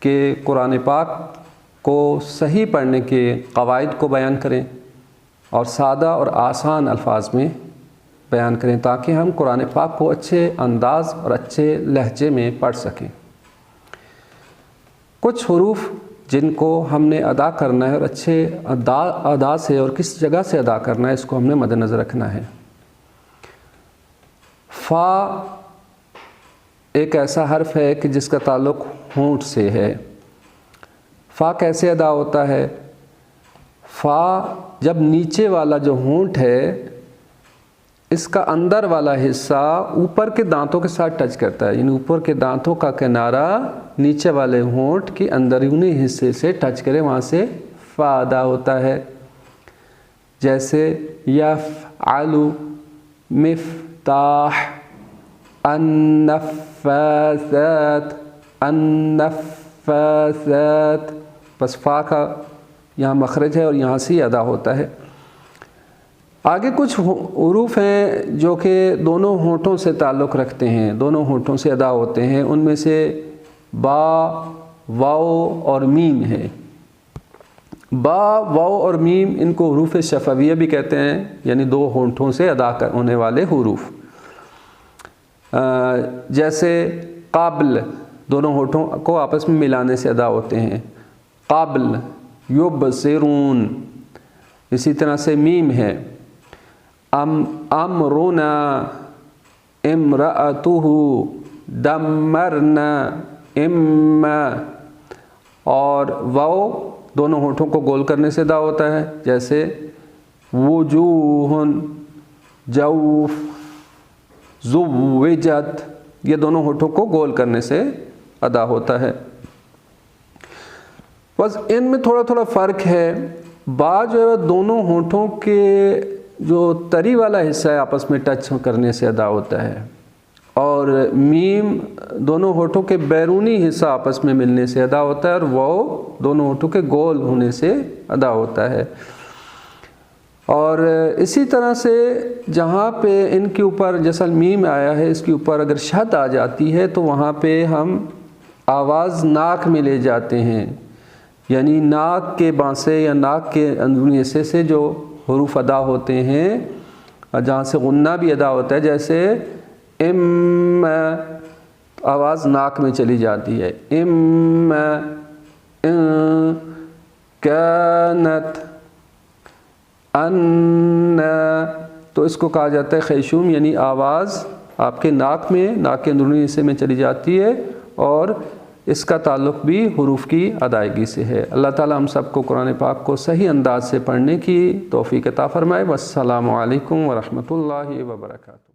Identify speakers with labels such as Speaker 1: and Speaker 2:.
Speaker 1: کہ قرآن پاک کو صحیح پڑھنے کے قواعد کو بیان کریں اور سادہ اور آسان الفاظ میں بیان کریں تاکہ ہم قرآن پاک کو اچھے انداز اور اچھے لہجے میں پڑھ سکیں۔ کچھ حروف جن کو ہم نے ادا کرنا ہے اور اچھے ادا سے اور کس جگہ سے ادا کرنا ہے اس کو ہم نے مد نظر رکھنا ہے۔ فا ایک ایسا حرف ہے کہ جس کا تعلق ہونٹ سے ہے۔ فا کیسے ادا ہوتا ہے؟ فا جب نیچے والا جو ہونٹ ہے اس کا اندر والا حصہ اوپر کے دانتوں کے ساتھ ٹچ کرتا ہے، یعنی اوپر کے دانتوں کا کنارہ نیچے والے ہونٹ کے اندرونی حصے سے ٹچ کرے، وہاں سے فا ادا ہوتا ہے۔ جیسے یفعل، مفتاح، النفاثات، النفاثات، بس فا کا یہاں مخرج ہے اور یہاں سے ہی ادا ہوتا ہے۔ آگے کچھ حروف ہیں جو کہ دونوں ہونٹوں سے تعلق رکھتے ہیں، دونوں ہونٹوں سے ادا ہوتے ہیں، ان میں سے با، واو اور میم ہے۔ با، واو اور میم ان کو حروف شفویہ بھی کہتے ہیں، یعنی دو ہونٹوں سے ادا ہونے والے حروف۔ جیسے قابل دونوں ہونٹوں کو آپس میں ملانے سے ادا ہوتے ہیں، قابل، یبصرون۔ اسی طرح سے میم ہے امرنا، امرأتہ، دمرنا، اما۔ اور واو دونوں ہونٹوں کو گول کرنے سے ادا ہوتا ہے، جیسے وجوہ، جوف، زوجت، یہ دونوں ہونٹوں کو گول کرنے سے ادا ہوتا ہے۔ بس ان میں تھوڑا تھوڑا فرق ہے۔ با جو ہے دونوں ہونٹوں کے جو تری والا حصہ ہے آپس میں ٹچ کرنے سے ادا ہوتا ہے، اور میم دونوں ہونٹوں کے بیرونی حصہ آپس میں ملنے سے ادا ہوتا ہے، اور واو دونوں ہونٹوں کے گول ہونے سے ادا ہوتا ہے۔ اور اسی طرح سے جہاں پہ ان کے اوپر جیسا میم آیا ہے اس کے اوپر اگر شد آ جاتی ہے تو وہاں پہ ہم آواز ناک میں لے جاتے ہیں، یعنی ناک کے بانسے یا ناک کے اندرونی حصے سے جو حروف ادا ہوتے ہیں جہاں سے غنہ بھی ادا ہوتا ہے، جیسے ام، آواز ناک میں چلی جاتی ہے، ام، کانت، ان، تو اس کو کہا جاتا ہے خیشوم، یعنی آواز آپ کے ناک میں، ناک کے اندرونی حصے میں چلی جاتی ہے، اور اس کا تعلق بھی حروف کی ادائیگی سے ہے۔ اللہ تعالی ہم سب کو قرآن پاک کو صحیح انداز سے پڑھنے کی توفیق عطا فرمائے۔ والسلام علیکم ورحمۃ اللہ وبرکاتہ۔